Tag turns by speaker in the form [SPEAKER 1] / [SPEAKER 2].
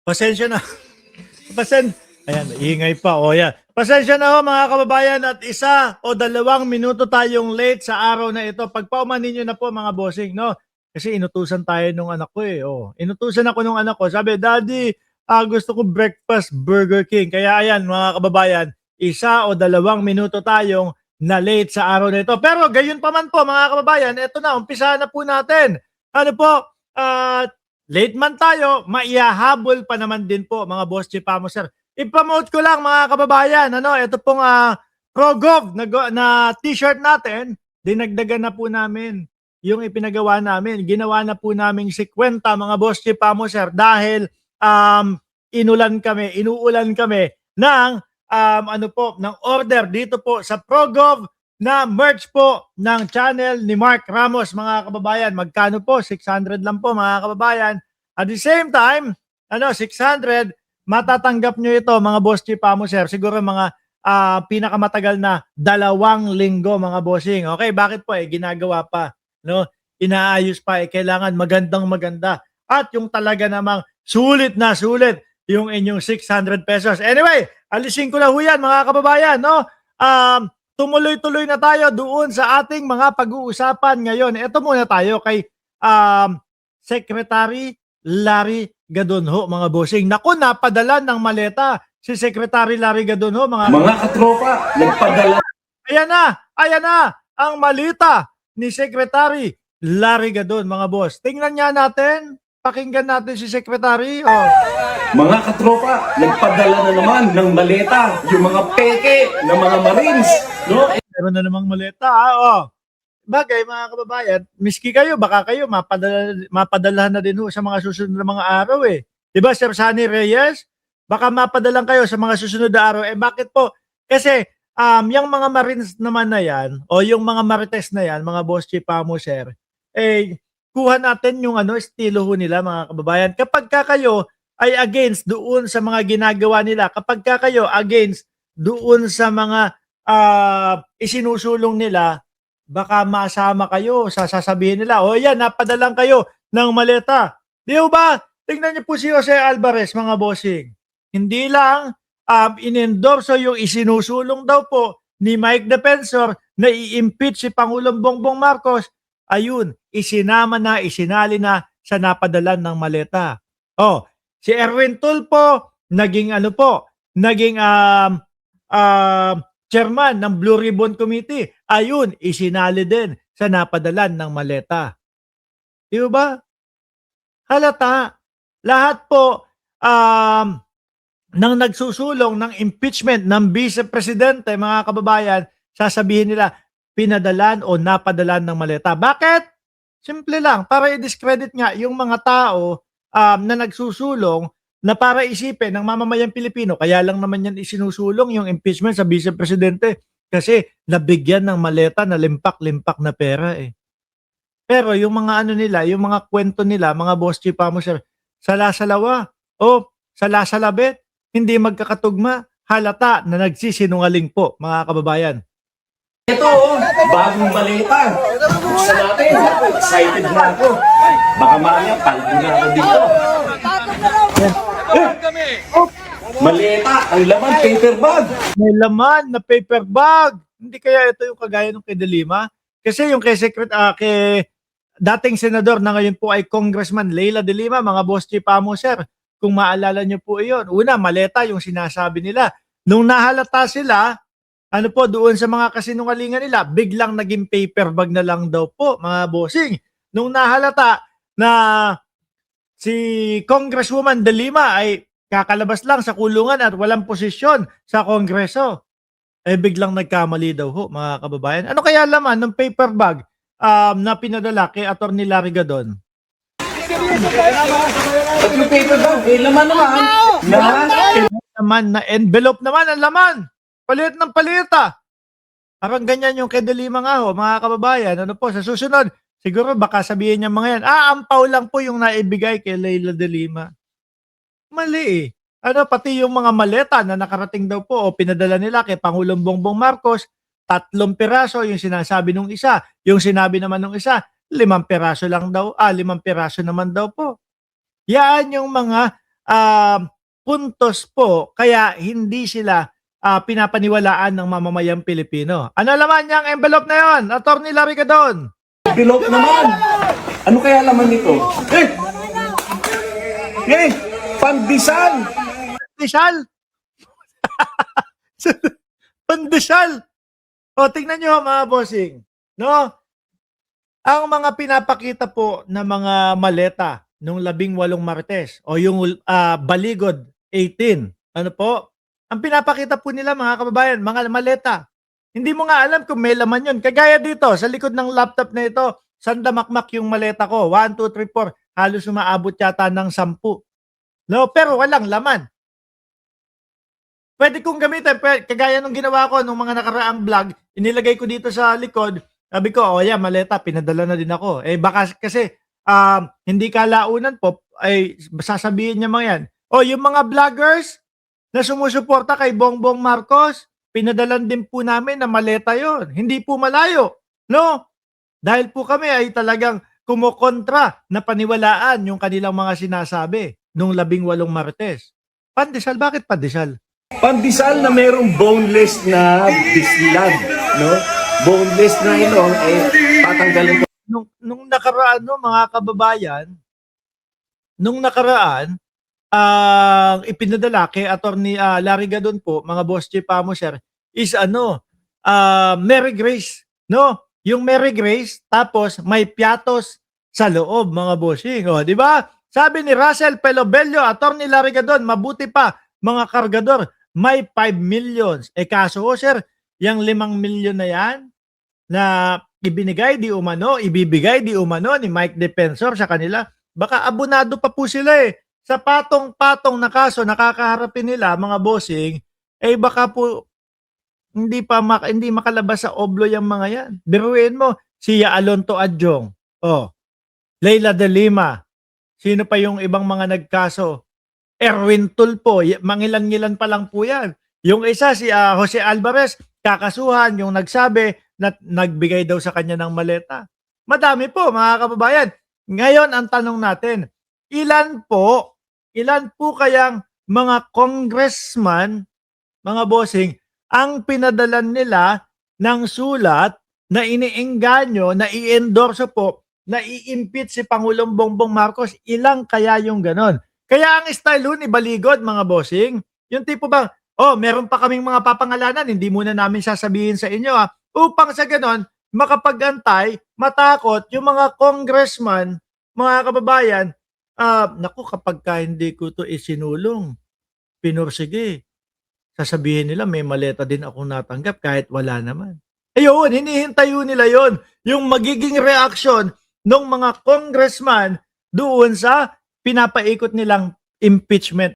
[SPEAKER 1] Pasensya na. Ayan, ingay pa. O yan. Pasensya na ho mga kababayan at 1 o 2 minuto tayong late sa araw na ito. Pagpaumanin nyo na po mga bossing, no? Kasi inutusan tayo nung anak ko eh. Oh. Inutusan ako nung anak ko. Sabi, Daddy, gusto ko breakfast Burger King. Kaya ayan mga kababayan, 1 o 2 minuto tayong na late sa araw na ito. Pero gayon pa man po mga kababayan, ito na, umpisa na po natin. Ano po, late man tayo, maihahabol pa naman din po mga boss Chipamo sir. I-promote ko lang mga kababayan, ito pong Progov na t-shirt natin, dinagdagan na po namin yung ipinagawa namin. Ginawa na po namin 50 mga boss Chipamo sir dahil inuulan kami ng ng order dito po sa Progov na merch po ng channel ni Mark Ramos mga kababayan. Magkano po? 600 lang po mga kababayan. At the same time, 600, matatanggap nyo ito mga boss Chipamo sir. Siguro mga pinakamatagal na 2 linggo mga bossing. Okay, bakit po? Ginagawa pa. No? Inaayos pa. Kailangan maganda. At yung talaga namang sulit na sulit yung inyong 600 pesos. Anyway, alisin ko na ho yan mga kababayan. No? Tumuloy-tuloy na tayo doon sa ating mga pag-uusapan ngayon. Ito muna tayo kay Secretary Larry Gadonho, mga bossing. Naku, napadala ng maleta si Secretary Larry Gadonho, mga
[SPEAKER 2] katropa, nagpadala.
[SPEAKER 1] Ayan na, ang malita ni Secretary Larry Gadon, mga boss. Tingnan niya natin, pakinggan natin si Secretary. Oh.
[SPEAKER 2] Mga katropa, nagpadala na naman ng maleta yung mga peke ng mga Marines. No?
[SPEAKER 1] Meron na namang maleta. Oh. Bagay mga kababayan, miski kayo, baka kayo mapadala na din ho sa mga susunod na mga araw eh. Diba Sir Sunny Reyes? Baka mapadalan kayo sa mga susunod na araw. Bakit po? Kasi yung mga Marines naman na yan, o yung mga Marites na yan, mga Boss Chipamo Sir, kuha natin yung estilo ho nila mga kababayan. Kapag kayo ay against doon sa mga ginagawa nila, kapag kayo against doon sa mga isinusulong nila, baka masama kayo sa sasabihin nila, o yan, napadalang kayo ng maleta. Di ba? Tingnan niyo po si Jose Alvarez, mga bossing. Hindi lang inendorso yung isinusulong daw po ni Mike Defensor na i-impeach si Pangulong Bongbong Marcos. Ayun, isinali na sa napadalan ng maleta. Oh, si Erwin Tulfo, naging chairman ng Blue Ribbon Committee. Ayun, isinali din sa napadalan ng maleta. Di ba? Halata. Lahat po nang nagsusulong ng impeachment ng Vice Presidente, mga kababayan, sasabihin nila, pinadalan o napadalan ng maleta. Bakit? Simple lang, para i-discredit nga yung mga tao na nagsusulong na para isipin ng mamamayang Pilipino, kaya lang naman yan isinusulong yung impeachment sa Vice Presidente kasi nabigyan ng maleta na limpak-limpak na pera eh. Pero yung mga nila, yung mga kwento nila, mga Boss Chipamo sir, salasalawa o salasalabet, hindi magkakatugma, halata na nagsisinungaling po mga kababayan.
[SPEAKER 2] Ito, bagong maleta. Buksan natin. Excited na ako. Baka mamaya, paldo na ako dito. Maleta, ang laman, paper bag.
[SPEAKER 1] May laman na paper bag. Hindi kaya ito yung kagaya ng kay De Lima? Kasi yung kay dating senador na ngayon po ay Congressman Leila De Lima, mga Boss Chipamo sir, kung maalala nyo po iyon. Una, maleta yung sinasabi nila. Nung nahalata sila, doon sa mga kasinungalingan nila, biglang naging paper bag na lang daw po, mga bossing. Nung nahalata na si Congresswoman De Lima ay kakalabas lang sa kulungan at walang posisyon sa Kongreso, biglang nagkamali daw ho, mga kababayan. Ano kaya laman ng paper bag na pinadala kay Atty. Larry Gadon?
[SPEAKER 2] At yung paper bag, laman naman.
[SPEAKER 1] Laman na envelope naman ang laman. Palit ng palita. Parang ganyan yung kay De Lima nga ho, mga kababayan. Sa susunod, siguro baka sabihin niya mga yan, ampaw lang po yung naibigay kay Leila De Lima. Mali eh. Pati yung mga maleta na nakarating daw po o pinadala nila kay Pangulong Bongbong Marcos, 3 piraso yung sinasabi nung isa. Yung sinabi naman nung isa, 5 piraso lang daw. 5 piraso naman daw po. Yan yung mga puntos po kaya hindi sila pinapaniwalaan ng mamamayang Pilipino. Ano laman niyang envelope na yon, Attorney Larry Gadon?
[SPEAKER 2] Bilog naman. Ano kaya laman nito? Pandesal.
[SPEAKER 1] Pandesal? Pandesal! O, tingnan nyo mga bossing. No? Ang mga pinapakita po na mga maleta nung 18 Martes o yung Baligod 18. Ano po? Ang pinapakita po nila mga kababayan, mga maleta. Hindi mo nga alam kung may laman yun. Kagaya dito, sa likod ng laptop na ito, sandamakmak yung maleta ko. 1, 2, 3, 4. Halos umaabot yata ng 10. No, pero walang laman. Pwede kong gamitin, kagaya nung ginawa ko nung mga nakaraang vlog, inilagay ko dito sa likod, sabi ko, oh yeah, maleta, pinadala na din ako. Eh baka kasi hindi kalaunan po, ay sasabihin niya mga yan. Oh, yung mga vloggers na sumusuporta kay Bongbong Marcos, pinadalan din po namin na maleta yon. Hindi po malayo. No? Dahil po kami ay talagang kumukontra na paniwalaan yung kanilang mga sinasabi nung 18 Martes. Pandesal, bakit pandesal?
[SPEAKER 2] Pandesal na mayroong boneless na bislad, no? Boneless na ito, tatanggalin ko.
[SPEAKER 1] Nung nakaraan, no, mga kababayan, nung nakaraan, ipinadala kay Attorney Larry Gadon po, mga boss Chief Amoser, is Mary Grace, no? Yung Mary Grace, tapos may piatos sa loob, mga bossing. O, di ba? Sabi ni Russell Pelobello, Attorney Larry Gadon, mabuti pa, mga kargador, may 5 millions. Kaso, sir, yung 5 milyon na yan, na ibibigay di umano ni Mike Defensor sa kanila, baka abonado pa po sila sa patong-patong na kaso nakakaharapin nila, mga bossing, baka po hindi makalabas sa oblo yung mga yan. Biruin mo, siya Alonto Adjong, Leila de Lima, sino pa yung ibang mga nagkaso? Erwin Tulfo, mangilan-ngilan pa lang po yan. Yung isa, si Jose Alvarez, kakasuhan, yung nagsabi na nagbigay daw sa kanya ng maleta. Madami po, mga kababayan. Ngayon, ang tanong natin, ilan po kayang mga congressman, mga bossing, ang pinadalan nila ng sulat na iniengganyo, na i-endorse po, na i-impeach si Pangulong Bongbong Marcos? Ilang kaya yung ganon? Kaya ang style ni Baligod, mga bossing, yung tipo bang, meron pa kaming mga papangalanan, hindi muna namin sasabihin sa inyo upang sa ganon, makapag-antay, matakot yung mga congressman, mga kababayan, naku, kapag hindi ko to isinulong, pinursige, sasabihin nila may maleta din akong natanggap kahit wala naman. Ayun, hinihintay nila yon, yung magiging reaksyon ng mga congressman doon sa pinapaikot nilang impeachment